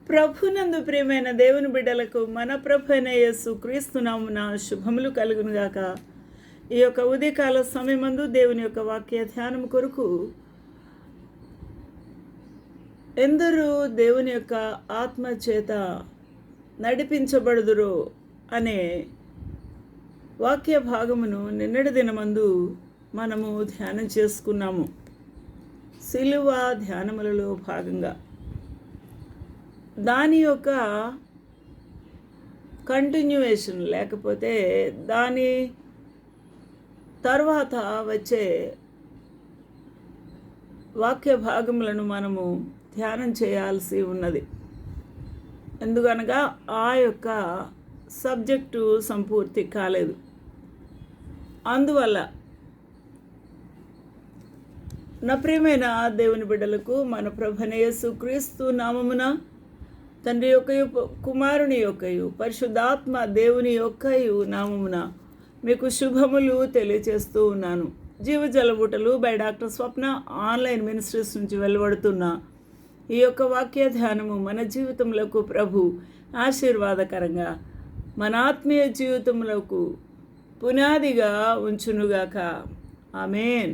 ప్రభునందు ప్రియమైన దేవుని బిడ్డలకు మన ప్రభు అయిన యేసు క్రీస్తు నామమున శుభములు కలుగునుగాక. ఈ యొక్క ఉదయకాల సమయమందు దేవుని యొక్క వాక్య ధ్యానం కొరకు ఎందరూ దేవుని యొక్క ఆత్మ చేత నడిపించబడుదురో అనే వాక్య భాగమును నిన్నటి దినమందు మనము ధ్యానం చేసుకున్నాము. సిలువ ధ్యానములలో భాగంగా దాని యొక్క కంటిన్యూయేషన్ లేకపోతే దాని తర్వాత వచ్చే వాక్య భాగములను మనము ధ్యానం చేయాల్సి ఉన్నది. ఎందుకనగా ఆ యొక్క సబ్జెక్టు సంపూర్తి కాలేదు. అందువల్ల నా ప్రియమైన దేవుని బిడ్డలకు మన ప్రభువైన యేసు క్రీస్తు నామమున తండ్రి యొక్కయు కుమారుని యొక్కయు పరిశుద్ధాత్మ దేవుని యొక్కయు నామమున మీకు శుభములు తెలియచేస్తూ ఉన్నాను. జీవజలబుటలు by doctor Swapna online ministries నుంచి వెలువడుతున్న ఈ యొక్క వాక్య ధ్యానము మన జీవితంలోకి ప్రభు ఆశీర్వాదకరంగా మన ఆత్మీయ జీవితంలోకి పునాదిగా ఉంచునుగాక. ఆమేన్.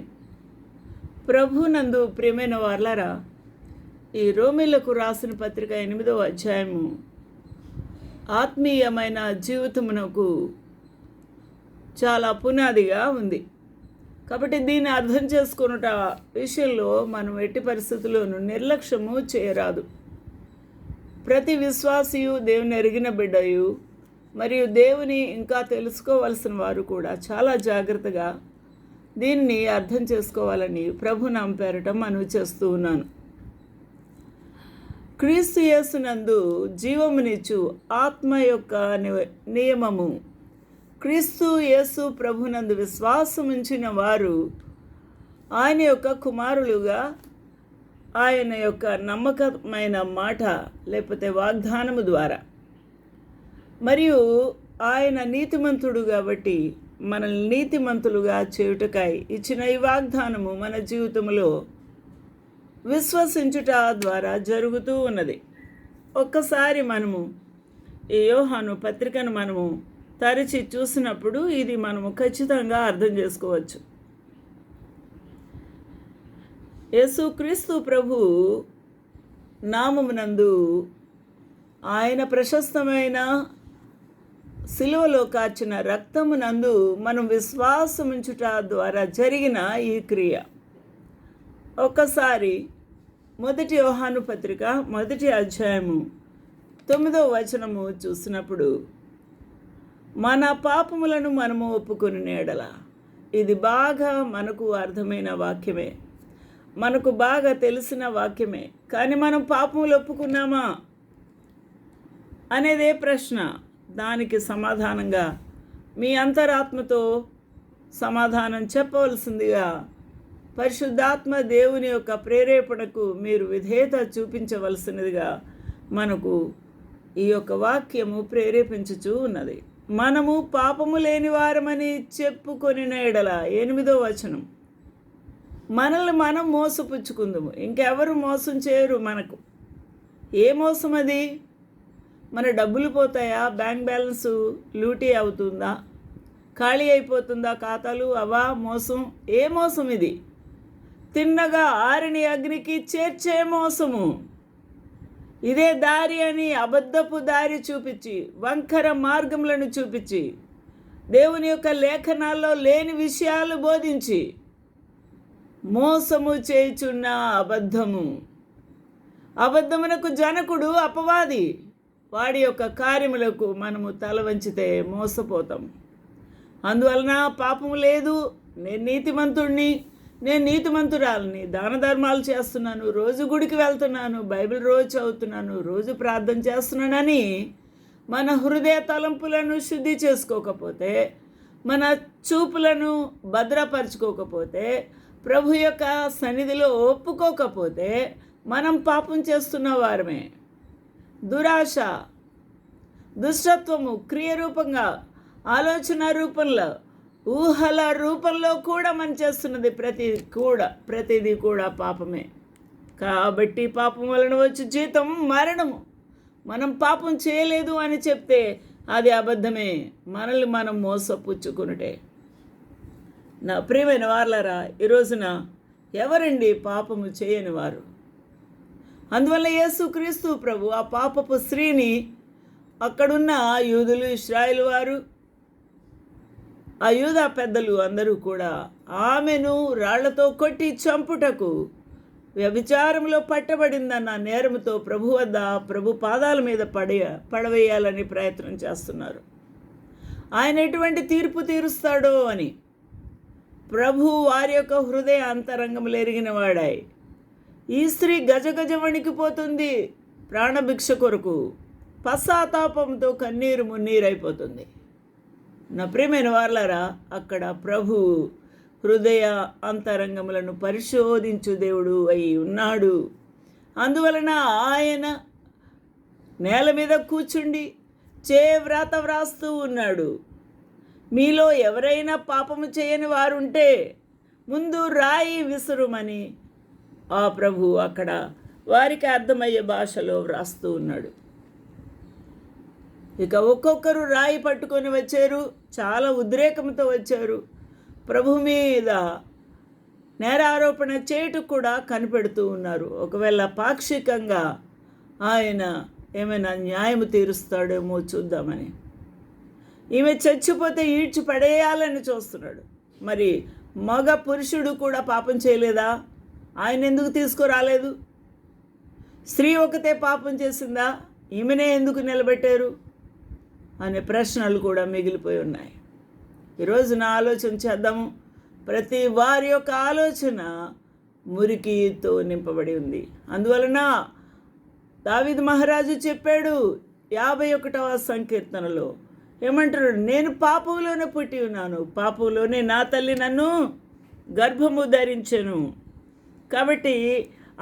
ప్రభునందు ప్రియమైన వార్లారా, ఈ రోమీలకు రాసిన పత్రిక 8వ అధ్యాయము ఆత్మీయమైన జీవితమునకు చాలా పునాదిగా ఉంది. కాబట్టి దీన్ని అర్థం చేసుకున్నట విషయంలో మనం ఎట్టి పరిస్థితుల్లోనూ నిర్లక్ష్యము చేయరాదు. ప్రతి విశ్వాసియు దేవుని ఎరిగిన బిడ్డయు మరియు దేవుని ఇంకా తెలుసుకోవలసిన వారు కూడా చాలా జాగ్రత్తగా దీన్ని అర్థం చేసుకోవాలని ప్రభు నామ పేరట మనవి చేస్తూ ఉన్నాను. క్రీస్తు యేసునందు జీవమునిచ్చు ఆత్మ యొక్క నియమము. క్రీస్తు యేసు ప్రభునందు విశ్వాసముంచిన వారు ఆయన యొక్క కుమారులుగా ఆయన యొక్క నమ్మకమైన మాట లేకపోతే వాగ్దానము ద్వారా మరియు ఆయన నీతిమంతుడు కాబట్టి మనల్ని నీతిమంతులుగా చేయుటకై ఇచ్చిన ఈ వాగ్దానము మన జీవితంలో విశ్వసించుట ద్వారా జరుగుతూ ఉన్నది. ఒక్కసారి మనము ఈ యోహాను పత్రికను మనము తరచి చూసినప్పుడు ఇది మనము ఖచ్చితంగా అర్థం చేసుకోవచ్చు. యేసుక్రీస్తు ప్రభు నామమునందు ఆయన ప్రశస్తమైన సిలువలో కార్చిన రక్తమునందు మనం విశ్వాసముంచుట ద్వారా జరిగిన ఈ క్రియ. ఒక్కసారి 1 యోహాను పత్రిక 1వ అధ్యాయము 9వ వచనము చూసినప్పుడు మన పాపములను మనము ఒప్పుకొని ఎడల, ఇది బాగా మనకు అర్థమైన వాక్యమే, మనకు బాగా తెలిసిన వాక్యమే. కానీ మనం పాపములు ఒప్పుకున్నామా అనేదే ప్రశ్న. దానికి సమాధానంగా మీ అంతరాత్మతో సమాధానం చెప్పవలసిందిగా పరిశుద్ధాత్మ దేవుని యొక్క ప్రేరేపణకు మీరు విధేయత చూపించవలసినదిగా మనకు ఈ యొక్క వాక్యము ప్రేరేపించుచూ ఉన్నది. మనము పాపము లేని వారమని చెప్పుకొనిన ఎడల 8వ వచనం, మనల్ని మనం మోసపుచ్చుకుందాము, ఇంకెవరు మోసం చేయరు. మనకు ఏ మోసం అది? మన డబ్బులు పోతాయా? బ్యాంక్ బ్యాలెన్స్ లూటీ అవుతుందా? ఖాళీ అయిపోతుందా ఖాతాలు? అవా మోసం? ఏ మోసం ఇది? తిన్నగా ఆరిని అగ్నికి చేర్చే మోసము. ఇదే దారి అని అబద్ధపు దారి చూపించి, వంకర మార్గములను చూపించి, దేవుని యొక్క లేఖనాల్లో లేని విషయాలు బోధించి మోసము చేయుచున్న అబద్ధము. అబద్ధమునకు జనకుడు అపవాది. వాడి యొక్క కార్యములకు మనము తల వంచితే మోసపోతాం. అందువలన పాపము లేదు, నేను నీతిమంతుడిని, నేను నీతిమంతురాలని, దాన ధర్మాలు చేస్తున్నాను, రోజు గుడికి వెళ్తున్నాను, బైబిల్ రోజు చదువుతున్నాను, రోజు ప్రార్థన చేస్తున్నానని మన హృదయ తలంపులను శుద్ధి చేసుకోకపోతే, మన చూపులను భద్రపరచుకోకపోతే, ప్రభు యొక్క సన్నిధిలో ఒప్పుకోకపోతే మనం పాపం చేస్తున్న వారమే. దురాశ, దుష్టత్వము క్రియరూపంగా, ఆలోచన రూపంలో, ఊహల రూపంలో కూడా మనం చేస్తున్నది ప్రతిదీ కూడా పాపమే. కాబట్టి పాపం వలన వచ్చి జీతం మరణము. మనం పాపం చేయలేదు అని చెప్తే అది అబద్ధమే, మనల్ని మనం మోసపుచ్చుకునుటే. నా ప్రియమైన వారలారా, ఈరోజున ఎవరండి పాపము చేయని వారు? అందువల్ల యేసుక్రీస్తు ప్రభు ఆ పాపపు స్త్రీని, అక్కడున్న యూదులు, ఇశ్రాయేలు వారు, ఆ యూదా పెద్దలు అందరూ కూడా ఆమెను రాళ్లతో కొట్టి చంపుటకు, వ్యభిచారంలో పట్టబడిందన్న నేరముతో ప్రభు వద్ద, ప్రభు పాదాల మీద పడవేయాలని ప్రయత్నం చేస్తున్నారు. ఆయన ఎటువంటి తీర్పు తీరుస్తాడో అని. ప్రభు వారి యొక్క హృదయ అంతరంగములు ఎరిగిన వాడాయి. ఈ స్త్రీ గజగజ వణికిపోతుంది ప్రాణభిక్ష కొరకు, పశ్చాత్తాపంతో కన్నీరు మున్నీరైపోతుంది. నా ప్రియమైన వారలారా, అక్కడ ప్రభు హృదయ అంతరంగములను పరిశోధించు దేవుడు అయి ఉన్నాడు. అందువలన ఆయన నేల మీద కూర్చుండి వ్రాత వ్రాస్తూ ఉన్నాడు. మీలో ఎవరైనా పాపము చేయని వారుంటే ముందు రాయి విసురుమని ఆ ప్రభు అక్కడ వారికి అర్థమయ్యే భాషలో వ్రాస్తూ ఉన్నాడు. ఇక ఒక్కొక్కరు రాయి పట్టుకొని వచ్చారు, చాలా ఉద్రేకంతో వచ్చారు. ప్రభు మీద నేరారోపణ చేయుటకు కూడా కనిపెడుతూ ఉన్నారు. ఒకవేళ పాక్షికంగా ఆయన ఏమైనా న్యాయము తీరుస్తాడేమో చూద్దామని. ఈమె చచ్చిపోతే ఈడ్చి పడేయాలని చూస్తున్నాడు. మరి మగ పురుషుడు కూడా పాపం చేయలేదా? ఆయన ఎందుకు తీసుకురాలేదు? స్త్రీ ఒకతే పాపం చేసిందా? ఈమెనే ఎందుకు నిలబెట్టారు అనే ప్రశ్నలు కూడా మిగిలిపోయి ఉన్నాయి. ఈరోజు నా ఆలోచన చేద్దాము. ప్రతి వారి యొక్క ఆలోచన మురికితో నింపబడి ఉంది. అందువలన దావీదు మహారాజు చెప్పాడు 51వ సంకీర్తనలో, ఏమంటారు? నేను పాపంలోనే పుట్టి ఉన్నాను, పాపంలోనే నా తల్లి నన్ను గర్భము ధరించెను. కాబట్టి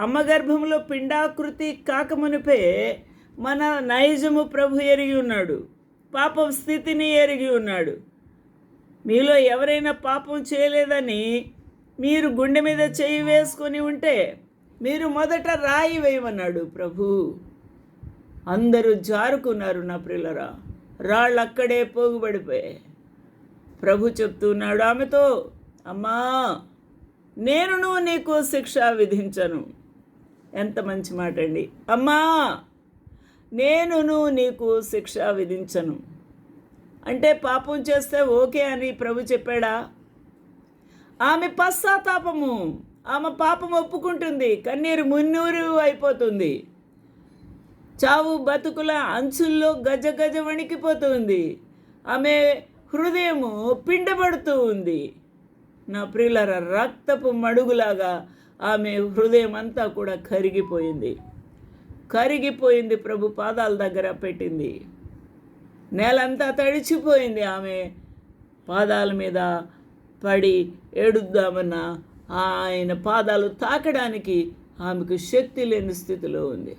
అమ్మ గర్భంలో పిండాకృతి కాకమునిపే మన నైజము ప్రభు ఎరిగి ఉన్నాడు, పాపం స్థితిని ఎరిగి ఉన్నాడు. మీలో ఎవరైనా పాపం చేయలేదని మీరు గుండె మీద చేయి వేసుకొని ఉంటే మీరు మొదట రాయి వేయమన్నాడు ప్రభు. అందరూ జారుకున్నారు నా ప్రియులరా, రాళ్ళు అక్కడే పోగుబడిపోయాయి. ప్రభు చెప్తున్నాడు ఆమెతో, అమ్మా నేనును నీకు శిక్ష విధించను. ఎంత మంచి మాట అండి. అమ్మా నేనును నీకు శిక్ష విధించను అంటే పాపం చేస్తే ఓకే అని ప్రభు చెప్పాడా? ఆమె పశ్చాత్తాపము, ఆమె పాపం ఒప్పుకుంటుంది, కన్నీరు మున్నూరు అయిపోతుంది, చావు బతుకుల అంచుల్లో గజ గజ వణికిపోతుంది, ఆమె హృదయము పిండబడుతూ ఉంది. నా ప్రియులర, రక్తపు మడుగులాగా ఆమె హృదయం అంతా కూడా కరిగిపోయింది. ప్రభు పాదాల దగ్గర పెట్టింది. నేలంతా తడిచిపోయింది. ఆమె పాదాల మీద పడి ఏడుద్దామన్న ఆయన పాదాలు తాకడానికి ఆమెకు శక్తి లేని స్థితిలో ఉంది.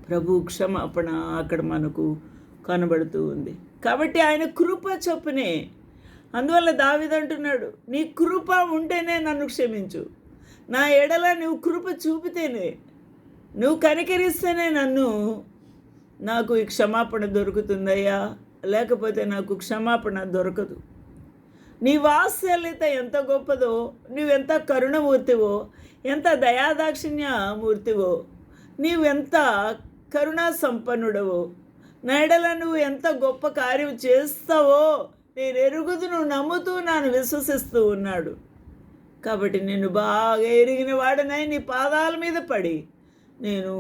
ప్రభు క్షమాపణ అక్కడ మనకు కనబడుతూ ఉంది. కాబట్టి ఆయన కృప చొప్పునే. అందువల్ల దావీదు అంటున్నాడు, నీ కృప ఉంటేనే నన్ను క్షమించు, నా ఎడల నువ్వు కృప చూపితేనే, నువ్వు కనికరిస్తేనే నాకు ఈ క్షమాపణ దొరుకుతుందయ్యా, లేకపోతే నాకు క్షమాపణ దొరకదు. నీ వాత్సల్యత ఎంత గొప్పదో, నువ్వెంత కరుణమూర్తివో, ఎంత దయాదాక్షిణ్య మూర్తివో, నీవెంత కరుణా సంపన్నుడవో, నా ఎడల నువ్వు ఎంత గొప్ప కార్యం చేస్తావో నేను ఎరుగుదును, నమ్ముతూ నన్ను విశ్వసిస్తూ ఉన్నాడు. కాబట్టి నేను బాగా ఎరిగిన వాడనై నీ పాదాల మీద పడి నేను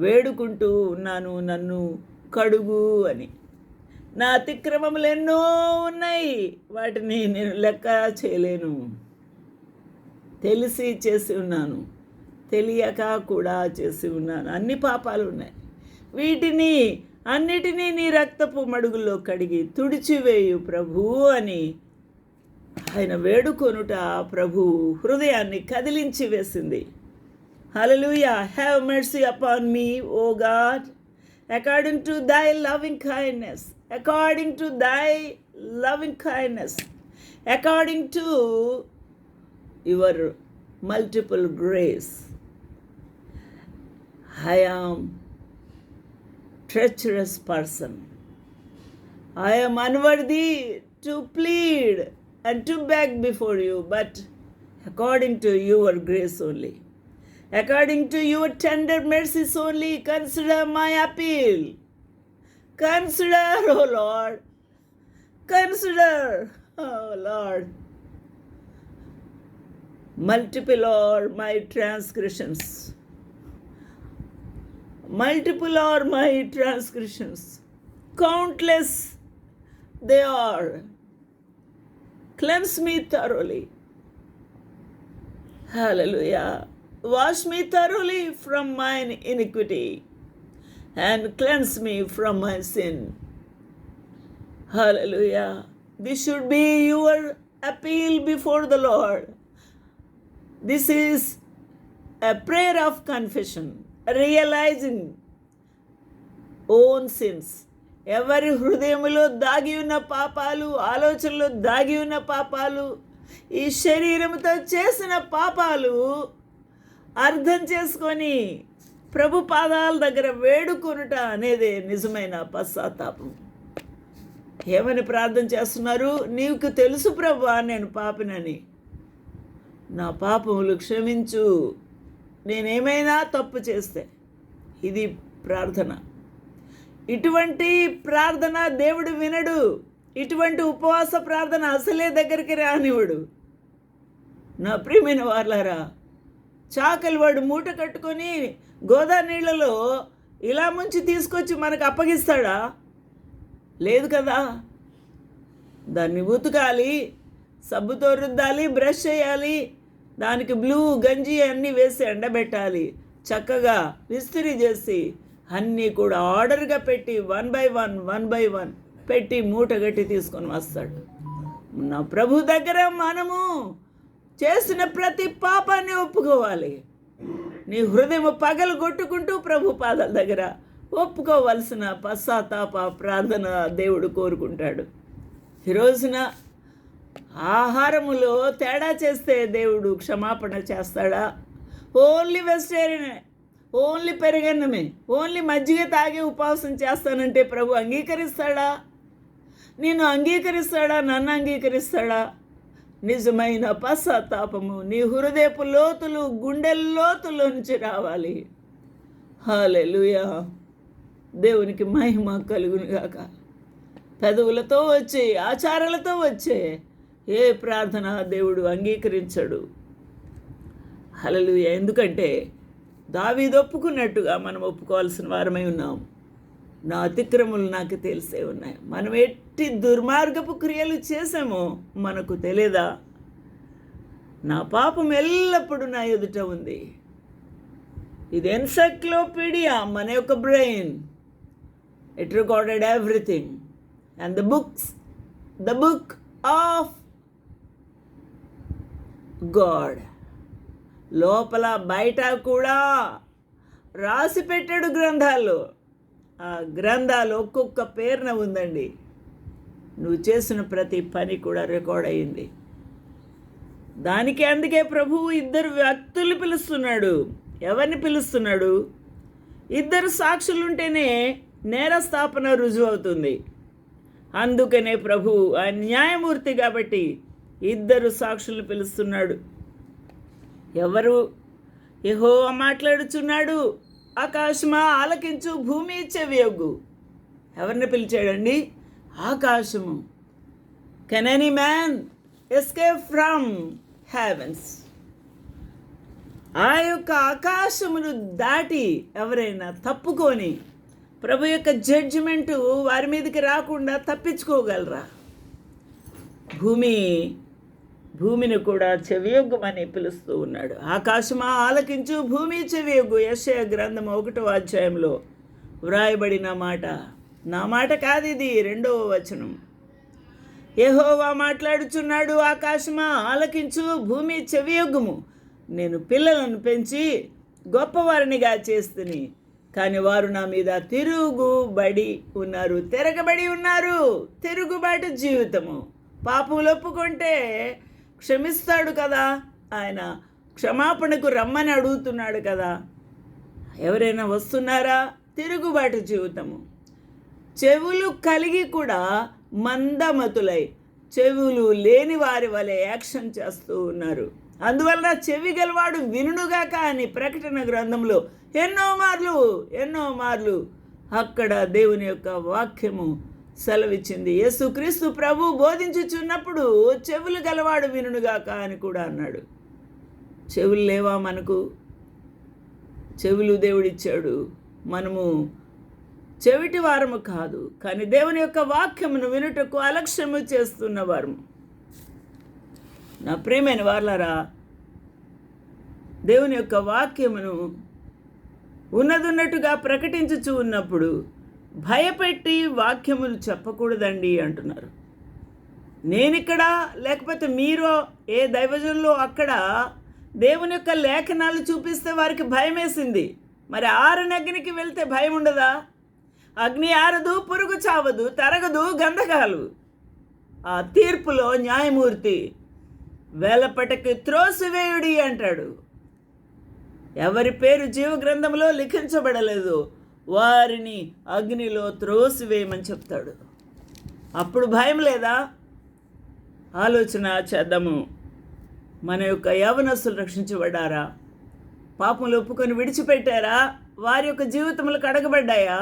వేడుకుంటూ ఉన్నాను, నన్ను కడుగు అని. నా అతిక్రమములు ఎన్నో ఉన్నాయి, వాటిని నేను లెక్క చేయలేను. తెలిసి చేసి ఉన్నాను, తెలియక కూడా చేసి ఉన్నాను, అన్ని పాపాలు ఉన్నాయి. వీటిని అన్నిటినీ నీ రక్తపు మడుగుల్లో కడిగి తుడిచివేయు ప్రభు అని ఆయన వేడుకొనుట ప్రభు హృదయాన్ని కదిలించి వేసింది. Hallelujah. Have mercy upon me O God, according to thy loving kindness, according to thy loving kindness, according to your multiple grace, I am treacherous person. I am unworthy to plead and to beg before you, but according to your grace only, according to your tender mercies only, consider my appeal. Consider, O Lord. Consider, O Lord. Multiple are my transgressions. Multiple are my transgressions. Countless they are. Cleanse me thoroughly. Hallelujah. Wash me thoroughly from mine iniquity and cleanse me from my sin. Hallelujah. This should be your appeal before the Lord. This is a prayer of confession, realizing own sins. ఎవరి హృదయంలో దాగి ఉన్న పాపాలు, ఆలోచనలో దాగి ఉన్న పాపాలు, ఈ శరీరంతో చేసిన పాపాలు అర్థం చేసుకొని ప్రభు పాదాల దగ్గర వేడుకొనుట అనేది నిజమైన పశ్చాత్తాపం. ఏమని ప్రార్థన చేస్తున్నారు? నీకు తెలుసు ప్రభువా నేను పాపినని, నా పాపములు క్షమించు, నేనేమైనా తప్పు చేస్తే. ఇది ప్రార్థన. ఇటువంటి ప్రార్థన దేవుడు వినడు. ఇటువంటి ఉపవాస ప్రార్థన అసలే దగ్గరికి రానివాడు. నా ప్రియమైన వాళ్ళారా, చాకలి వాడు మూట కట్టుకొని గోదావరి నీళ్ళలో ఇలా ముంచి తీసుకొచ్చి మనకు అప్పగిస్తాడా? లేదు కదా. దాన్ని ఉతకాలి, సబ్బుతో రుద్దాలి, బ్రష్ చేయాలి, దానికి బ్లూ గంజి అన్నీ వేసి ఎండబెట్టాలి, చక్కగా విస్తరి చేసి అన్నీ కూడా ఆర్డర్గా పెట్టి 1 by 1 పెట్టి మూట గట్టి తీసుకొని వస్తాడు. నా ప్రభు దగ్గర మనము చేసిన ప్రతి పాపాన్ని ఒప్పుకోవాలి. నీ హృదయం పగలు కొట్టుకుంటూ ప్రభు పాదాల దగ్గర ఒప్పుకోవలసిన పశ్చాత్తాప ప్రార్థన దేవుడు కోరుకుంటాడు. ఈ రోజున ఆహారములో తేడా చేస్తే దేవుడు క్షమాపణ చేస్తాడా? ఓన్లీ వెజిటేరియనే, ఓన్లీ పెరుగన్నమే, ఓన్లీ మజ్జిగ తాగి ఉపవాసం చేస్తానంటే ప్రభు అంగీకరిస్తాడా? నేను అంగీకరిస్తాడా? నన్ను అంగీకరిస్తాడా? నిజమైన పశ్చాత్తాపము నీ హృదయపు లోతులు, గుండెల లోతుల్లో నుంచి రావాలి. హల్లెలూయా. దేవునికి మహిమ కలుగునుగాక. పెదవులతో వచ్చే, ఆచారాలతో వచ్చే ఏ ప్రార్థన దేవుడు అంగీకరించడు. హల్లెలూయా. ఎందుకంటే దావీదు ఒప్పుకున్నట్టుగా మనం ఒప్పుకోవాల్సిన వారమై ఉన్నాం. నా అతిక్రములు నాకు తెలిసే ఉన్నాయి. మనం ఎట్టి దుర్మార్గపు క్రియలు చేసామో మనకు తెలియదా? నా పాపం ఎల్లప్పుడూ నా ఎదుట ఉంది. ఇది ఎన్సైక్లోపీడియా, మన యొక్క brain. It recorded everything and the book of God. లోపల బయట కూడా రాసి పెట్టాడు గ్రంథాల్లో. ఆ గ్రంథాలు ఒక్కొక్క పేరున ఉందండి. నువ్వు చేసిన ప్రతి పని కూడా రికార్డ్ అయ్యింది. అందుకే ప్రభువు 2 వ్యక్తులు పిలుస్తున్నాడు. ఎవరిని పిలుస్తున్నాడు? 2 సాక్షులుంటేనే నేరస్థాపన రుజువు అవుతుంది. అందుకనే ప్రభువు ఆ న్యాయమూర్తి కాబట్టి 2 సాక్షులను పిలుస్తున్నాడు. ఎవరు? యెహోవా మాట్లాడుచున్నాడు, ఆకాశమా ఆలకించు, భూమి చెవియొగ్గు. ఎవరిని పిలిచాడండి? ఆకాశము. Can any man escape from heavens? ఆ యొక్క ఆకాశమును దాటి ఎవరైనా తప్పుకొని ప్రభు యొక్క జడ్జిమెంటు వారి మీదకి రాకుండా తప్పించుకోగలరా? భూమిని కూడా చెవియొగ్గమని పిలుస్తూ ఉన్నాడు. ఆకాశమా ఆలకించు, భూమి చెవియొగ్గు. యెషయా గ్రంథం 1వ అధ్యాయంలో వ్రాయబడిన మాట. నా మాట కాదు ఇది, 2వ వచనం. యెహోవా మాట్లాడుచున్నాడు, ఆకాశమా ఆలకించు, భూమి చెవియొగ్గుము. నేను పిల్లలను పెంచి గొప్పవారినిగా చేస్తుని, కానీ వారు నా మీద తిరగబడి ఉన్నారు. తిరుగుబాటు జీవితము. పాపములు ఒప్పుకుంటే క్షమిస్తాడు కదా, ఆయన క్షమాపణకు రమ్మని అడుగుతున్నాడు కదా. ఎవరైనా వస్తున్నారా? తిరుగుబాటు జీవితము. చెవులు కలిగి కూడా మందమతులై చెవులు లేని వారి వలె యాక్షన్ చేస్తూ ఉన్నారు. అందువలన చెవి గలవాడు వినుగాక అని ప్రకటన గ్రంథంలో ఎన్నో మార్లు అక్కడ దేవుని యొక్క వాక్యము సెలవిచ్చింది. యేసుక్రీస్తు ప్రభు బోధించుచున్నప్పుడు చెవులు గలవాడు వినుగాక అని కూడా అన్నాడు. చెవులు లేవా మనకు? చెవులు దేవుడిచ్చాడు. మనము చెవిటి వారము కాదు, కానీ దేవుని యొక్క వాక్యమును వినుటకు అలక్ష్యము చేస్తున్న వారము. నా ప్రియమైన వారలారా, దేవుని యొక్క వాక్యమును ఉన్నట్టుగా ప్రకటించుచూ ఉన్నప్పుడు భయపెట్టి వాక్యములు చెప్పకూడదండి అంటున్నారు. నేనిక్కడ లేకపోతే మీరు ఏ దైవజనులు అక్కడ దేవుని యొక్క లేఖనాలు చూపిస్తే వారికి భయం వేసింది. మరి ఆరని అగ్నికి వెళ్తే భయం ఉండదా? అగ్ని ఆరదు, పురుగు చావదు, తరగదు, గంధకాలు. ఆ తీర్పులో న్యాయమూర్తి వేలపటకి త్రోసివేయుడి అంటాడు. ఎవరి పేరు జీవగ్రంథంలో లిఖించబడలేదు వారిని అగ్నిలో త్రోసివేయమని చెప్తాడు. అప్పుడు భయం లేదా? ఆలోచన చేద్దాము. మన యొక్క యవనస్తులు రక్షించబడ్డారా? పాపములు ఒప్పుకొని విడిచిపెట్టారా? వారి యొక్క జీవితములు కడగబడ్డాయా?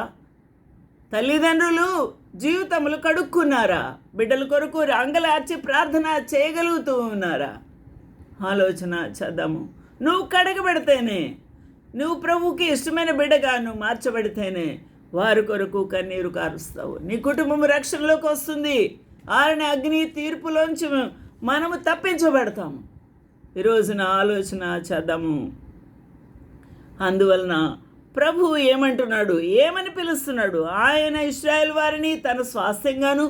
తల్లిదండ్రులు జీవితములు కడుక్కున్నారా? బిడ్డల కొరకు అంగలార్చి ప్రార్థన చేయగలుగుతూ ఉన్నారా? ఆలోచన చేద్దాము. నువ్వు కడగబడితేనే, నువ్వు ప్రభువుకి ఇష్టమైన బిడ్డగా నువ్వు మార్చబడితేనే వారి కొరకు కన్నీరు కారుస్తావు. నీ కుటుంబం రక్షణలోకి వస్తుంది. ఆరని అగ్ని తీర్పులోంచి మనము తప్పించబడతాము. ఈరోజున ఆలోచన చేద్దాము. అందువలన ప్రభువు ఏమంటున్నాడు? ఏమని పిలుస్తున్నాడు? ఆయన ఇశ్రాయేలు వారిని తన స్వాస్థ్యంగాను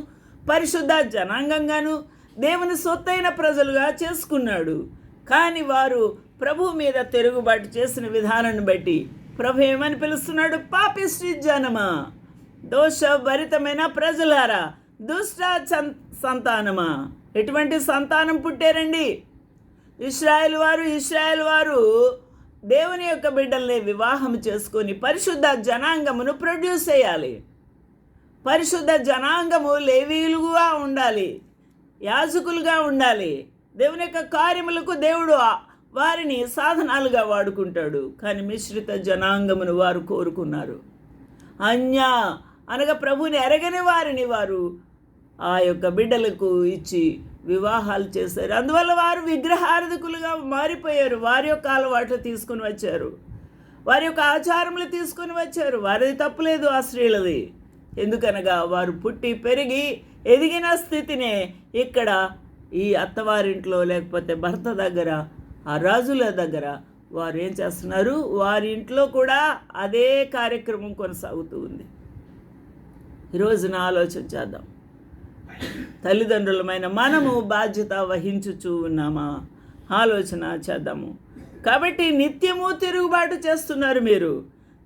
పరిశుద్ధ జనాంగంగాను దేవుని సొత్తైన ప్రజలుగా చేసుకున్నాడు. కానీ వారు ప్రభు మీద తిరుగుబాటు చేసిన విధానాన్ని బట్టి ప్రభు ఏమని పిలుస్తున్నాడు? పాపిష్టి జనమా, దోషభరితమైన ప్రజలారా, దుష్ట సంతానమా. ఎటువంటి సంతానం పుట్టారండి? ఇశ్రాయేలు వారు దేవుని యొక్క బిడ్డల్ని వివాహం చేసుకొని పరిశుద్ధ జనాంగమును ప్రొడ్యూస్ చేయాలి. పరిశుద్ధ జనాంగము లేవీలుగా ఉండాలి, యాజకులుగా ఉండాలి. దేవుని యొక్క కార్యములకు దేవుడు వారిని సాధనాలుగా వాడుకుంటాడు. కానీ మిశ్రిత జనాంగమును వారు కోరుకున్నారు. అనగా ప్రభుని ఎరగని వారిని వారు ఆ యొక్క బిడ్డలకు ఇచ్చి వివాహాలు చేశారు. అందువల్ల వారు విగ్రహారాధకులుగా మారిపోయారు. వారి యొక్క అలవాట్లు తీసుకుని వచ్చారు, వారి యొక్క ఆచారములు తీసుకుని వచ్చారు. వారిది తప్పులేదు, ఆ స్త్రీలది. ఎందుకనగా వారు పుట్టి పెరిగి ఎదిగిన స్థితినే ఇక్కడ ఈ అత్తవారింట్లో లేకపోతే భర్త దగ్గర, ఆ రాజుల దగ్గర వారు ఏం చేస్తున్నారు? వారి ఇంట్లో కూడా అదే కార్యక్రమం కొనసాగుతూ ఉంది. ఈరోజున ఆలోచన చేద్దాం. తల్లిదండ్రులమైన మనము బాధ్యత వహించుచూ ఉన్నామా? ఆలోచన చేద్దాము. కాబట్టి నిత్యము తిరుగుబాటు చేస్తున్నారు. మీరు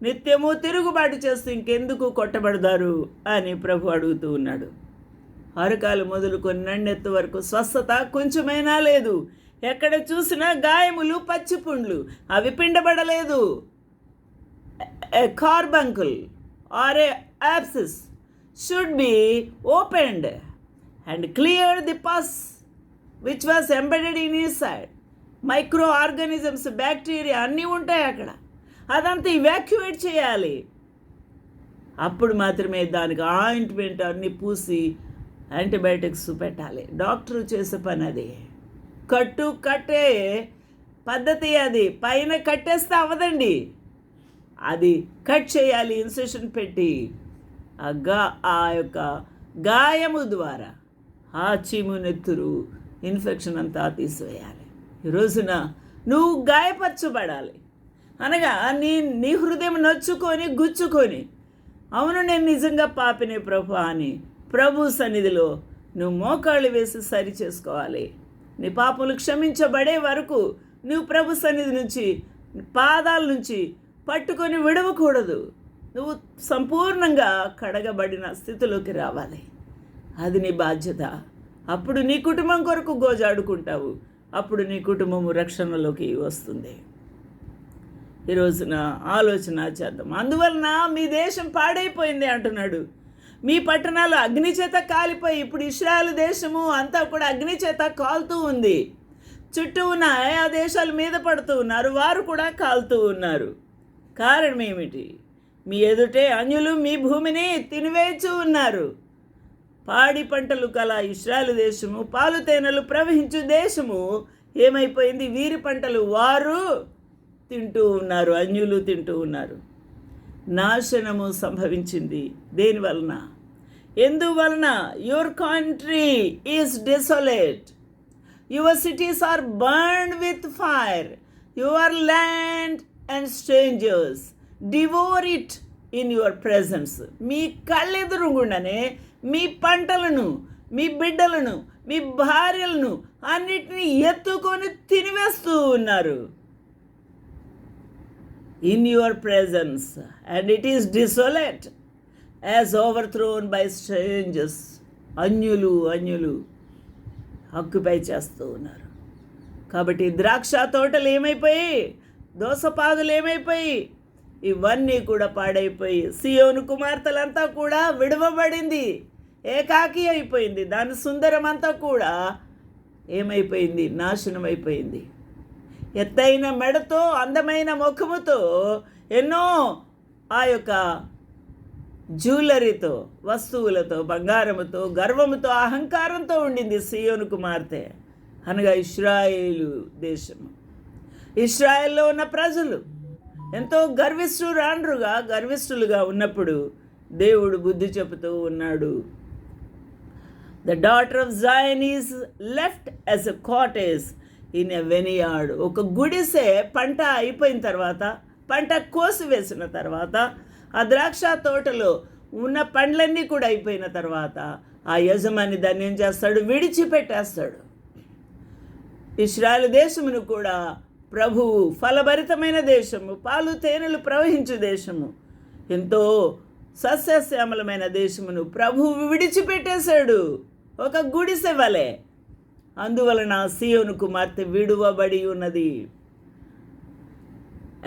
నిత్యము తిరుగుబాటు చేస్తూ ఇంకెందుకు కొట్టబడతారు అని ప్రభు అడుగుతూ ఉన్నాడు. అరకాలు మొదలుకొని నన్నెత్తు వరకు స్వస్థత కొంచెమైనా లేదు. ఎక్కడ చూసినా గాయములు, పచ్చిపుండ్లు, అవి పిండబడలేదు. A carbuncle or a abscess should be opened and cleared the pus which was embedded in his side. Microorganisms, bacteria అన్నీ ఉంటాయి అక్కడ. అదంతా ఇవాక్యువేట్ చేయాలి. అప్పుడు మాత్రమే దానికి ఆయింట్మెంట్ అన్నీ పూసి యాంటీబయాటిక్స్ పెట్టాలి. డాక్టర్ చేసే పని అది. కట్టే పద్ధతి అది. పైన కట్టేస్తే అవ్వదండి, అది కట్ చేయాలి ఇన్సెషన్ పెట్టి. ఆ యొక్క గాయము ద్వారా ఆ చీము, నెత్తురు, ఇన్ఫెక్షన్ అంతా తీసివేయాలి. ఈ రోజున నువ్వు గాయపరచబడాలి. అనగా నీ హృదయం నొచ్చుకొని గుచ్చుకొని, అవును నేను నిజంగా పాపినే ప్రభు అని ప్రభు సన్నిధిలో నువ్వు మోకాళ్ళు వేసి సరి చేసుకోవాలి. నీ పాపలు క్షమించబడే వరకు నువ్వు ప్రభు సన్నిధి నుంచి, పాదాల నుంచి పట్టుకొని విడవకూడదు. నువ్వు సంపూర్ణంగా కడగబడిన స్థితిలోకి రావాలి. అది నీ బాధ్యత. అప్పుడు నీ కుటుంబం కొరకు గోజాడుకుంటావు. అప్పుడు నీ కుటుంబము రక్షణలోకి వస్తుంది. ఈ రోజున ఆలోచన చేద్దాం. అందువలన మీ దేశం పాడైపోయింది అంటున్నాడు. మీ పట్టణాలు అగ్ని చేత కాలిపోయి, ఇప్పుడు ఇశ్రాయేలు దేశము అంతా కూడా అగ్ని చేత కాలుతూ ఉంది. చుట్టూ ఉన్న ఆయా దేశాల మీద పడుతూ ఉన్నారు, వారు కూడా కాలుతూ ఉన్నారు. కారణం ఏమిటి? మీ ఎదుటే అన్యులు మీ భూమిని తినివేయచూ ఉన్నారు. పాడి పంటలు కల ఇశ్రాయేలు దేశము, పాలు తేనెలు ప్రవహించు దేశము ఏమైపోయింది? వీరి పంటలు వారు తింటూ ఉన్నారు, అన్యులు తింటూ ఉన్నారు. నాశనము సంభవించింది. దేనివలన? ఎందువలన? Your country is desolate, your cities are burned with fire, your land and strangers devour it in your presence. మీ కళ్ళెదురుగుండానే మీ పంటలను, మీ బిడ్డలను, మీ భార్యలను అన్నిటినీ ఎత్తుకొని తినివేస్తూ ఉన్నారు. In your presence, and it is desolate as overthrown by strangers. అన్యులు ఆక్యుపై చేస్తూ ఉన్నారు. కాబట్టి ద్రాక్ష తోటలు ఏమైపోయి, దోసపాదులు ఏమైపోయి, ఇవన్నీ కూడా పాడైపోయి సియోను కుమార్తెలంతా కూడా విడవబడింది, ఏకాకి అయిపోయింది. దాని సుందరమంతా కూడా ఏమైపోయింది? నాశనం అయిపోయింది. ఎత్తైన మెడతో, అందమైన ముఖముతో, ఎన్నో ఆ యొక్క జ్యువెలరీతో, వస్తువులతో, బంగారముతో, గర్వముతో, అహంకారంతో ఉండింది సియోను కుమార్తె, అనగా ఇశ్రాయేలు దేశము. ఇశ్రాయేల్లో ఉన్న ప్రజలు ఎంతో గర్విష్ఠులుగా ఉన్నప్పుడు దేవుడు బుద్ధి చెబుతూ ఉన్నాడు. The daughter of Zion is left as a cottage in a vineyard. ఒక గుడిసె పంట అయిపోయిన తర్వాత, పంట కోసివేసిన తర్వాత, ఆ ద్రాక్ష తోటలో ఉన్న పండ్లన్నీ కూడా అయిపోయిన తర్వాత ఆ యజమాని దాన్ని ఏం చేస్తాడు? విడిచిపెట్టేస్తాడు. ఇశ్రాయేలు దేశమును కూడా ప్రభువు, ఫలభరితమైన దేశము, పాలు తేనెలు ప్రవహించు దేశము, ఎంతో సస్యశ్యామలమైన దేశమును ప్రభువు విడిచిపెట్టేశాడు, ఒక గుడిసె వలె. అందువలన సియోను కుమార్తె విడువబడి ఉన్నది.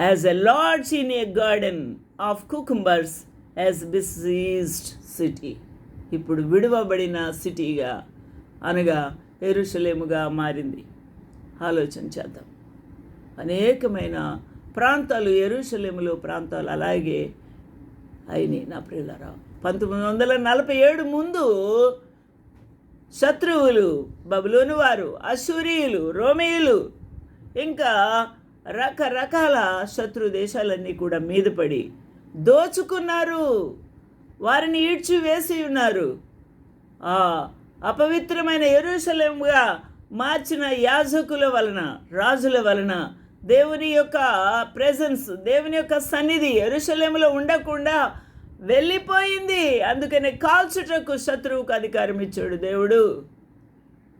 As a lodge in a garden of cucumbers as besieged city. ఇప్పుడు విడువబడిన సిటీగా, అనగా యెరూషలేముగా మారింది. ఆలోచన చేద్దాం. అనేకమైన ప్రాంతాలు, యెరూషలేములో ప్రాంతాలు అలాగే అయినాయి. నా ప్రియులారా, 1947 ముందు శత్రువులు, బబులోను వారు, అశ్షూరీయులు, రోమీయులు, ఇంకా రకరకాల శత్రు దేశాలన్నీ కూడా మీద పడి దోచుకున్నారు, వారిని ఈడ్చివేసి ఉన్నారు. ఆ అపవిత్రమైన యెరూషలేముగా మార్చిన యాజకుల వలన, రాజుల వలన దేవుని యొక్క ప్రెజెన్స్, దేవుని యొక్క సన్నిధి యెరూషలేములో ఉండకుండా వెళ్ళిపోయింది. అందుకనే కాల్చుటకు శత్రువుకు అధికారం ఇచ్చాడు దేవుడు.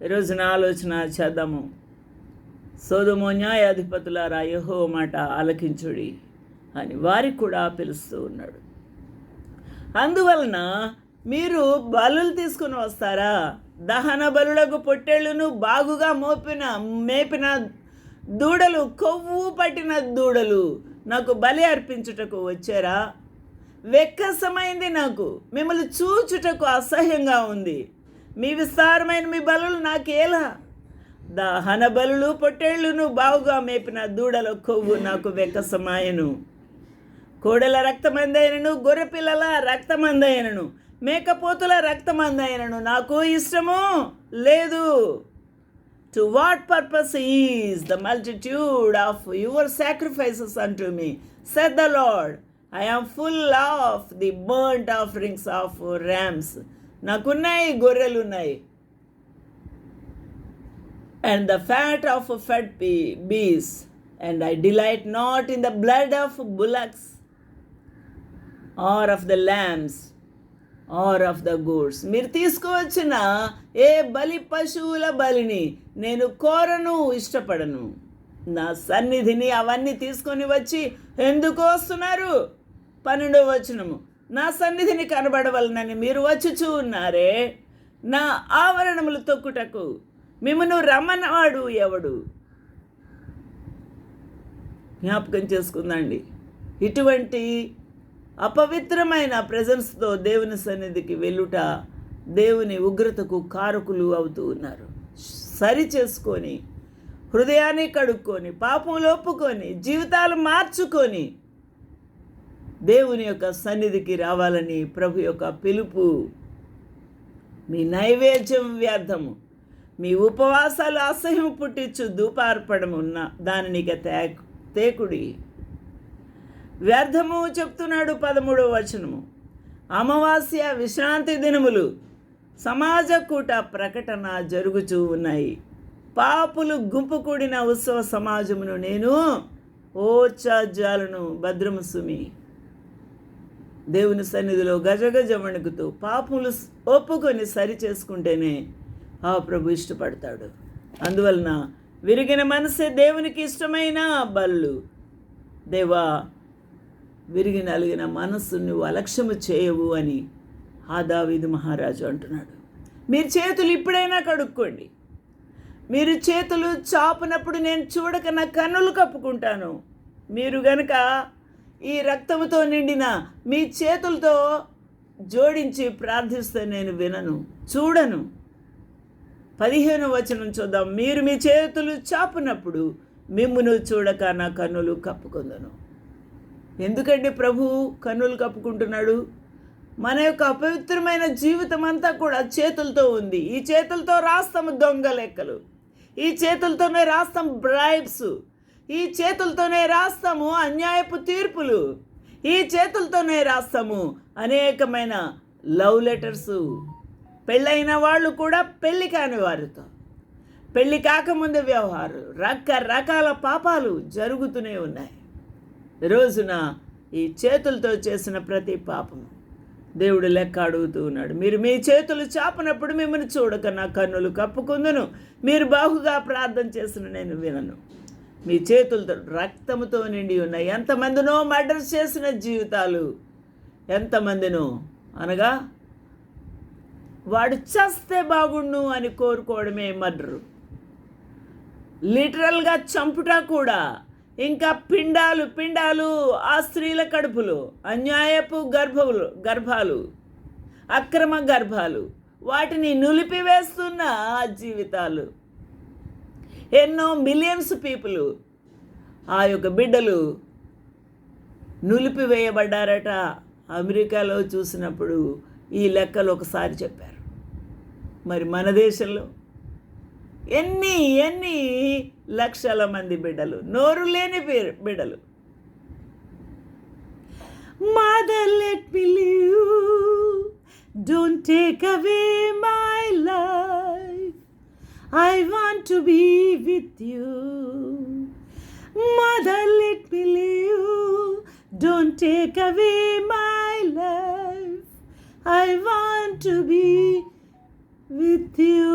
ఈరోజున ఆలోచన చేద్దాము. సొదొమ న్యాయాధిపతులారా, యెహోవా మాట ఆలకించుడి అని వారికి కూడా పిలుస్తూ ఉన్నాడు. అందువలన మీరు బలులు తీసుకుని వస్తారా? దహన బలులకు పొట్టేళ్లను, బాగుగా మేపిన దూడలు, కొవ్వు పట్టిన దూడలు నాకు బలి అర్పించుటకు వచ్చారా? వెక్కసమైంది నాకు, మిమ్మల్ని చూచుటకు అసహ్యంగా ఉంది. మీ విస్తారమైన మీ బలులు నాకేలా? దహన బలులు, పొట్టేళ్లును, బాగుగా మేపిన దూడల కొవ్వు నాకు వెక్కసమాయను. కోడెల రక్తమందైనను, గొర్రెపిల్లల రక్తమందైనను, మేకపోతుల రక్తమందైనను నాకు ఇష్టము లేదు. To what purpose is the multitude of your sacrifices unto me, said the Lord? I am full of the burnt offerings of rams. నాకున్నాయి, గొర్రెలున్నాయి, and the fat of fat beasts, and I delight not in the blood of bullocks, or of the lambs, or of the goats. మీరు తీసుకువచ్చిన ఏ బలి, పశువుల బలిని నేను కోరను, ఇష్టపడను. నా సన్నిధిని అవన్నీ తీసుకొని వచ్చి ఎందుకు వస్తున్నారు? 12వ వచనము, నా సన్నిధిని కనబడవలనని మీరు వచ్చుచూ ఉన్నారే, నా ఆవరణములు తొక్కుటకు మిమ్మను రమ్మన్నవాడు ఎవడు? జ్ఞాపకం చేసుకుందండి. ఇటువంటి అపవిత్రమైన ప్రెజెన్స్తో దేవుని సన్నిధికి వెళ్ళుట దేవుని ఉగ్రతకు కారకులు అవుతూ ఉన్నారు. సరి చేసుకొని, హృదయాన్ని కడుక్కొని, పాపములు ఒప్పుకొని, జీవితాలు మార్చుకొని దేవుని యొక్క సన్నిధికి రావాలని ప్రభు యొక్క పిలుపు. మీ నైవేద్యం వ్యర్థము, మీ ఉపవాసాలు అసహ్యం పుట్టించు ధూపార్పణమున్న దానిని తేకుడి. వ్యర్థము చెప్తున్నాడు 13వ వచనము. అమావాస్య, విశ్రాంతి దినములు, సమాజ కూట ప్రకటన జరుగుతూ ఉన్నాయి. పాపులు గుంపు కూడిన ఉత్సవ సమాజమును నేను ఓచాజాలను భద్రము సుమి. దేవుని సన్నిధిలో గజగజ వణుకుతూ పాపులు ఒప్పుకొని సరి చేసుకుంటేనే ఆ ప్రభు ఇష్టపడతాడు. అందువలన విరిగిన మనసే దేవునికి ఇష్టమైన బలులు. దేవా, విరిగి నలిగిన మనస్సు నువ్వు అలక్ష్యము చేయవు అని ఆ దావీదు మహారాజు అంటున్నాడు. మీరు చేతులు ఇప్పుడైనా కడుక్కోండి. మీరు చేతులు చాపునప్పుడు నేను చూడక నా కన్నులు కప్పుకుంటాను. మీరు గనుక ఈ రక్తముతో నిండిన మీ చేతులతో జోడించి ప్రార్థిస్తే నేను వినను, చూడను. 15వ వచనం చూద్దాం. మీరు మీ చేతులు చాపునప్పుడు మిమ్మును చూడక నా కన్నులు కప్పుకుందను. ఎందుకండి ప్రభు కన్నులు కప్పుకుంటున్నాడు? మన యొక్క అపవిత్రమైన జీవితం అంతా కూడా చేతులతో ఉంది. ఈ చేతులతో రాస్తాము దొంగ లెక్కలు, ఈ చేతులతోనే రాస్తాం బ్రైబ్స్, ఈ చేతులతోనే రాస్తాము అన్యాయపు తీర్పులు, ఈ చేతులతోనే రాస్తాము అనేకమైన లవ్ లెటర్సు. పెళ్ళైన వాళ్ళు కూడా పెళ్ళి కాని వారితో, పెళ్ళి కాకముందు వ్యవహారాలు, రకరకాల పాపాలు జరుగుతూనే ఉన్నాయి. రోజున ఈ చేతులతో చేసిన ప్రతి పాపము దేవుడు లెక్క అడుగుతూ ఉన్నాడు. మీరు మీ చేతులు చాపినప్పుడు మిమ్మల్ని చూడక నా కన్నులు కప్పుకుందును. మీరు బాగుగా ప్రార్థన చేసిన నేను వినను. మీ చేతులతో రక్తముతో నిండి ఉన్నాయి. ఎంతమందినో మర్డర్ చేసిన జీవితాలు, ఎంతమందినో అనగా వాడు చస్తే బాగుండు అని కోరుకోవడమే మర్డరు. లిటరల్గా చంపుట కూడా. ఇంకా పిండాలు ఆ స్త్రీల కడుపులో, అన్యాయపు గర్భాలు, అక్రమ గర్భాలు, వాటిని నులిపివేస్తున్న జీవితాలు. ఎన్నో మిలియన్స్ పీపుల్ ఆ యొక్క బిడ్డలు నులిపివేయబడ్డారట. అమెరికాలో చూసినప్పుడు ఈ లెక్కలు ఒకసారి చెప్పారు. మరి మన దేశంలో ఎన్ని లక్షల మంది బిడ్డలు, నోరు లేని బిడ్డలు. Mother let me live, don't take away my life, I want to be with you. Mother, let me live. Don't take away my life. I want to be with you.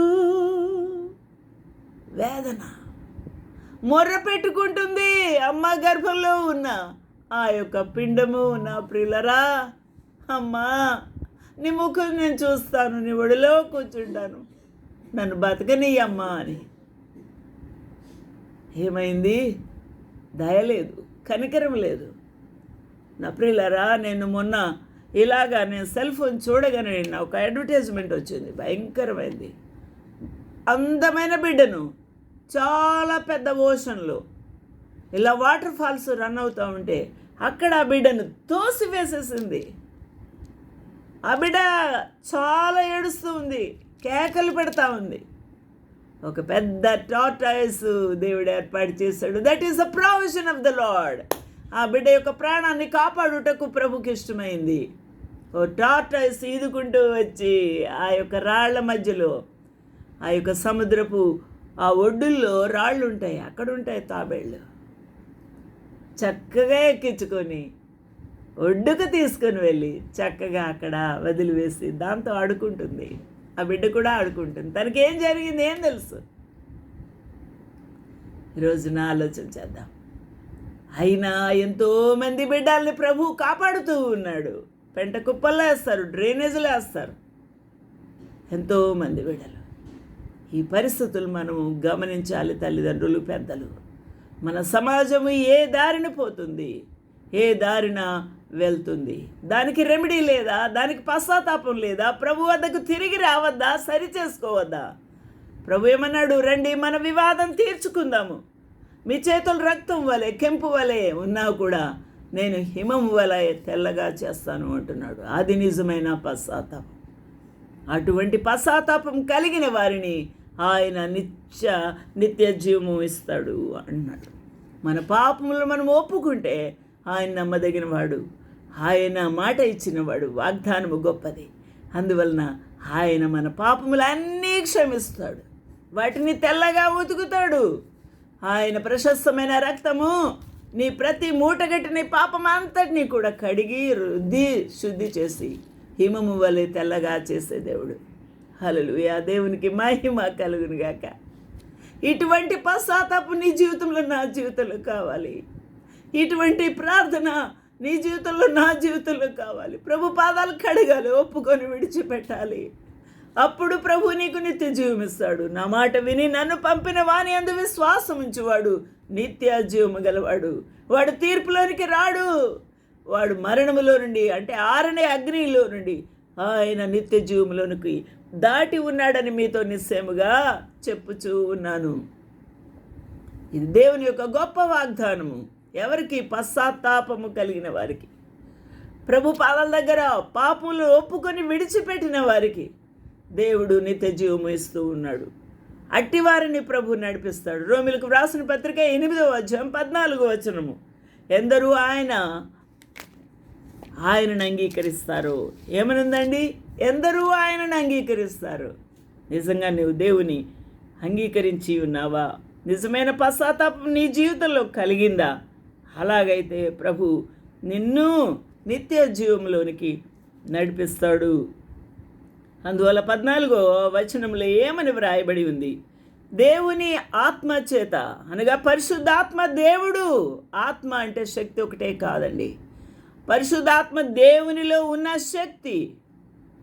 వేదన మొర్ర పెట్టుకుంటుంది అమ్మ గర్భంలో ఉన్న ఆ యొక్క పిండము. నా ప్రియులరా, అమ్మా నీ ముఖం నేను చూస్తాను, నీ ఒడిలో కూర్చుంటాను, నన్ను బతకనీయమ్మా అని. ఏమైంది? దయ లేదు, కనికరం లేదు. నా ప్రియులరా, నేను మొన్న ఇలాగా నేను సెల్ ఫోన్ చూడగానే నా ఒక అడ్వర్టైజ్మెంట్ వచ్చింది, భయంకరమైంది. అందమైన బిడ్డను చాలా పెద్ద ఓషన్లో ఇలా వాటర్ ఫాల్స్ రన్ అవుతూ ఉంటే అక్కడ ఆ బిడ్డను తోసివేసేసింది. ఆ బిడ్డ చాలా ఏడుస్తూ ఉంది, కేకలు పెడతా ఉంది. ఒక పెద్ద టార్టాయిస్ దేవుడు ఏర్పాటు చేశాడు. That is the provision of the lord. ఆ బిడ్డ యొక్క ప్రాణాన్ని కాపాడుటకు ప్రభుకి ఇష్టమైంది. ఓ టార్టాయిస్ ఈదుకుంటూ వచ్చి ఆ యొక్క రాళ్ల మధ్యలో, ఆ యొక్క సముద్రపు ఆ ఒడ్డుల్లో రాళ్ళు ఉంటాయి, అక్కడ ఉంటాయి తాబేళ్ళు. చక్కగా ఎక్కించుకొని ఒడ్డుకు తీసుకొని వెళ్ళి చక్కగా అక్కడ వదిలివేసి దాంతో ఆడుకుంటుంది. ఆ బిడ్డ కూడా ఆడుకుంటుంది. తనకి ఏం జరిగింది ఏం తెలుసు. ఈరోజున ఆలోచన చేద్దాం. అయినా ఎంతోమంది బిడ్డల్ని ప్రభు కాపాడుతూ ఉన్నాడు. పెంట కుప్పల్లో వేస్తారు, డ్రైనేజీలో వేస్తారు. ఎంతోమంది బిడ్డలు. ఈ పరిస్థితులు మనము గమనించాలి. తల్లిదండ్రులు, పెద్దలు, మన సమాజము ఏ దారిన పోతుంది, ఏ దారిన వెళ్తుంది, దానికి రెమెడీ లేదా, దానికి పశ్చాత్తాపం లేదా, ప్రభు వద్దకు తిరిగి రావద్దా, సరి చేసుకోవద్దా? ప్రభు ఏమన్నాడు, రండి మన వివాదం తీర్చుకుందాము, మీ చేతులు రక్తం వలె కెంపు వలె ఉన్నా కూడా నేను హిమము వలె తెల్లగా చేస్తాను అంటున్నాడు. అది నిజమైన పశ్చాత్తాపం. అటువంటి పశ్చాత్తాపం కలిగిన వారిని ఆయన నిత్య జీవము ఇస్తాడు అన్నాడు. మన పాపములను మనం ఒప్పుకుంటే ఆయన నమ్మదగిన వాడు, ఆయన మాట ఇచ్చినవాడు, వాగ్దానము గొప్పది. అందువలన ఆయన మన పాపములన్నీ క్షమిస్తాడు, వాటిని తెల్లగా ఉతుకుతాడు. ఆయన ప్రశస్తమైన రక్తము నీ ప్రతి మూటగట్టిన పాపం అంతటినీ కూడా కడిగి రుద్ది శుద్ధి చేసి హిమము వలె తెల్లగా చేసే దేవుడు. హల్లెలూయా, దేవునికి మహిమ కలుగును గాక. ఇటువంటి పశ్చాత్తాపం నీ జీవితంలో, నా జీవితంలో కావాలి. ఇటువంటి ప్రార్థన నీ జీవితంలో, నా జీవితంలో కావాలి. ప్రభు పాదాలు కడగాలి, ఒప్పుకొని విడిచిపెట్టాలి. అప్పుడు ప్రభు నీకు నిత్య జీవం ఇస్తాడు. నా మాట విని నన్ను పంపిన వాని అందు విశ్వాసం ఉంచువాడు నిత్య జీవము గలవాడు. వాడు తీర్పులోనికి రాడు, వాడు మరణములో నుండి, అంటే ఆరనే అగ్నిలో నుండి ఆయన నిత్య జీవములోనికి దాటి ఉన్నాడని మీతో నిశ్చయముగా చెప్పుచూ ఉన్నాను. ఇది దేవుని యొక్క గొప్ప వాగ్దానము. ఎవరికి? పశ్చాత్తాపము కలిగిన వారికి, ప్రభు పాదాల దగ్గర పాపములు ఒప్పుకొని విడిచిపెట్టిన వారికి దేవుడు నిత్య జీవము ఇస్తూ ఉన్నాడు. అట్టివారిని ప్రభు నడిపిస్తాడు. రోమిలకు వ్రాసిన పత్రిక 8వ అధ్యాయం 14వ వచనము. ఎందరూ ఆయనను అంగీకరిస్తారు. ఏమనుందండి? ఎందరూ ఆయనను అంగీకరిస్తారు. నిజంగా నువ్వు దేవుని అంగీకరించి ఉన్నావా? నిజమైన పశ్చాత్తాపం నీ జీవితంలో కలిగిందా? అలాగైతే ప్రభు నిన్ను నిత్య జీవంలోనికి నడిపిస్తాడు. అందువల్ల 14వ వచనంలో ఏమని వ్రాయబడి ఉంది? దేవుని ఆత్మ చేత, అనగా పరిశుద్ధాత్మ దేవుడు. ఆత్మ అంటే శక్తి ఒకటే కాదండి, పరిశుద్ధాత్మ దేవునిలో ఉన్న శక్తి.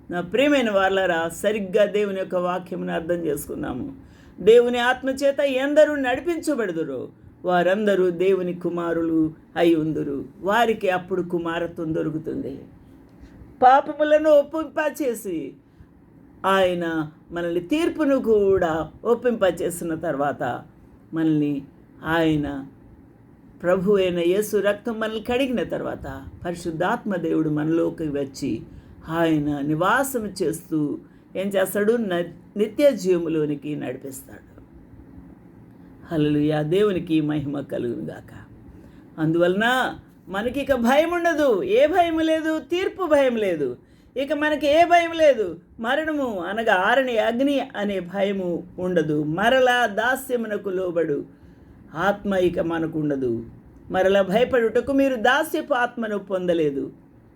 నా ప్రియమైన వాళ్ళరా, సరిగ్గా దేవుని యొక్క వాక్యమును అర్థం చేసుకున్నాము. దేవుని ఆత్మ చేత ఎందరూ నడిపించబడుదురో వారందరూ దేవుని కుమారులు అయి ఉందురు. వారికి అప్పుడు కుమారత్వం దొరుకుతుంది. పాపములను ఒప్పింపచేసి ఆయన మనల్ని తీర్పును కూడా ఒప్పింపచేసిన తర్వాత మనల్ని ఆయన ప్రభు అయిన యేసు రక్తం మనల్ని కడిగిన తర్వాత పరిశుద్ధాత్మ దేవుడు మనలోకి వచ్చి ఆయన నివాసం చేస్తూ ఏం చేస్తాడు? నిత్య జీవములోనికి నడిపిస్తాడు. హల్లెలూయా, దేవునికి మహిమ కలుగును గాక. అందువలన మనకి ఇక భయం ఉండదు. ఏ భయం లేదు? తీర్పు భయం లేదు. ఇక మనకి ఏ భయం లేదు. మరణము అనగా ఆరని అగ్ని అనే భయము ఉండదు. మరలా దాస్యమునకు లోబడు ఆత్మ ఇక మనకు ఉండదు. మరలా భయపడుటకు మీరు దాస్యపు ఆత్మను పొందలేదు.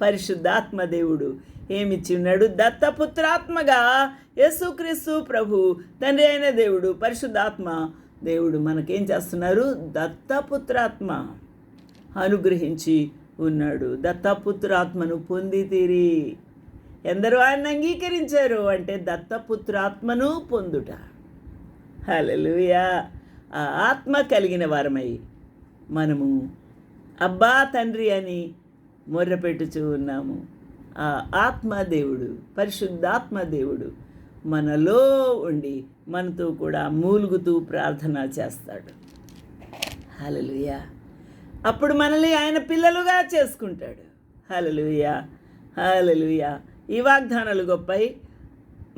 పరిశుద్ధాత్మ దేవుడు ఏమిచ్చి ఉన్నాడు? దత్తపుత్రాత్మగా యేసుక్రీస్తు ప్రభు తండ్రి అయిన దేవుడు, పరిశుద్ధాత్మ దేవుడు మనకేం చేస్తున్నారు? దత్తపుత్రాత్మ అనుగ్రహించి ఉన్నాడు. దత్తపుత్రాత్మను పొందితిరి. ఎందరూ ఆయన అంగీకరించారు అంటే దత్తపుత్రాత్మను పొందుట. హల్లెలూయా. ఆ ఆత్మ కలిగిన వారమై మనము అబ్బా తండ్రి అని మొర్రపెట్టుచూ ఉన్నాము. ఆ ఆత్మదేవుడు, పరిశుద్ధాత్మ దేవుడు మనలో ఉండి మనతో కూడా మూలుగుతూ ప్రార్థన చేస్తాడు. హల్లెలూయా. అప్పుడు మనల్ని ఆయన పిల్లలుగా చేసుకుంటాడు. హల్లెలూయా, హల్లెలూయా. ఈ వాగ్దానాలు గొప్పవి.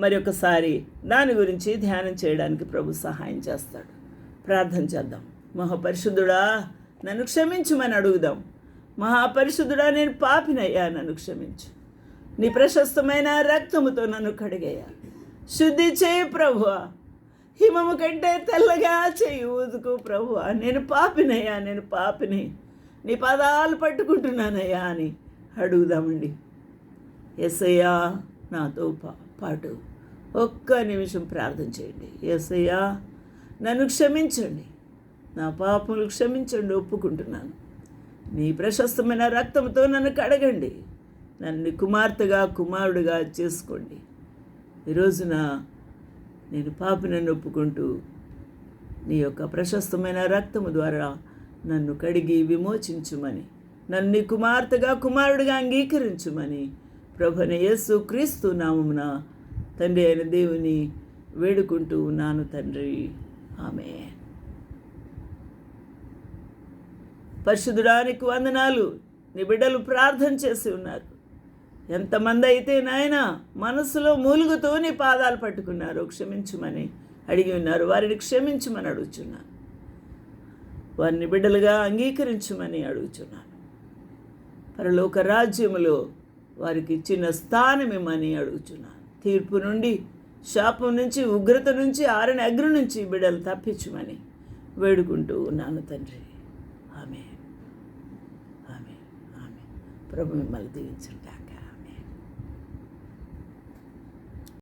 మరి ఒకసారి దాని గురించి ధ్యానం చేయడానికి ప్రభు సహాయం చేస్తాడు. ప్రార్థన చేద్దాం. మహాపరిశుద్ధుడా నన్ను క్షమించుమని అడుగుదాం. మహాపరిశుద్ధుడా నేను పాపినయ్యా, నన్ను క్షమించు. నీ ప్రశస్తమైన రక్తముతో నన్ను కడిగయ్యా. శుద్ధి చేయి ప్రభువా. హిమము కంటే తెల్లగా చేయి ఊదుకు ప్రభువా. నేను పాపినయ్యా, నేను పాపిని, నీ పదాలు పట్టుకుంటున్నానయ్యా అని అడుగుదామండి. యేసయ్యా నాతో పాటు ఒక్క నిమిషం ప్రార్థన చేయండి. యేసయ్యా నన్ను క్షమించండి, నా పాపములు క్షమించండి, ఒప్పుకుంటున్నాను. నీ ప్రశస్తమైన రక్తంతో నన్ను కడగండి. నన్ను కుమార్తెగా కుమారుడిగా చేసుకోండి. ఈరోజున నేను పాపినన్ను ఒప్పుకుంటూ నీ యొక్క ప్రశస్తమైన రక్తము ద్వారా నన్ను కడిగి విమోచించుమని, నన్ను నీ కుమార్తెగా కుమారుడిగా అంగీకరించుమని ప్రభువైన యేసు క్రీస్తు నామమున తండ్రి అయిన దేవుని వేడుకుంటూ ఉన్నాను తండ్రి. ఆమేన్. పరిశుద్ధుడానికి వందనాలు. నీ బిడ్డలు ప్రార్థన చేసి ఉన్నారు. ఎంతమంది అయితే నాయన మనసులో మూలుగుతూ నీ పాదాలు పట్టుకున్నారు, క్షమించుమని అడిగి ఉన్నారు. వారిని క్షమించమని అడుగుచున్నాను. వారిని బిడ్డలుగా అంగీకరించమని అడుగుచున్నాను. పరలోక రాజ్యములో వారికి ఇచ్చిన స్థానం ఇమ్మని అడుగుచున్నాను. తీర్పు నుండి, శాపం నుంచి, ఉగ్రత నుంచి, ఆరని అగ్ని నుంచి బిడ్డలు తప్పించమని వేడుకుంటూ ఉన్నాను తండ్రి. ఆమేన్. ఆమేన్. ఆమేన్. ప్రభు మిమ్మల్ని దీవించుగాక.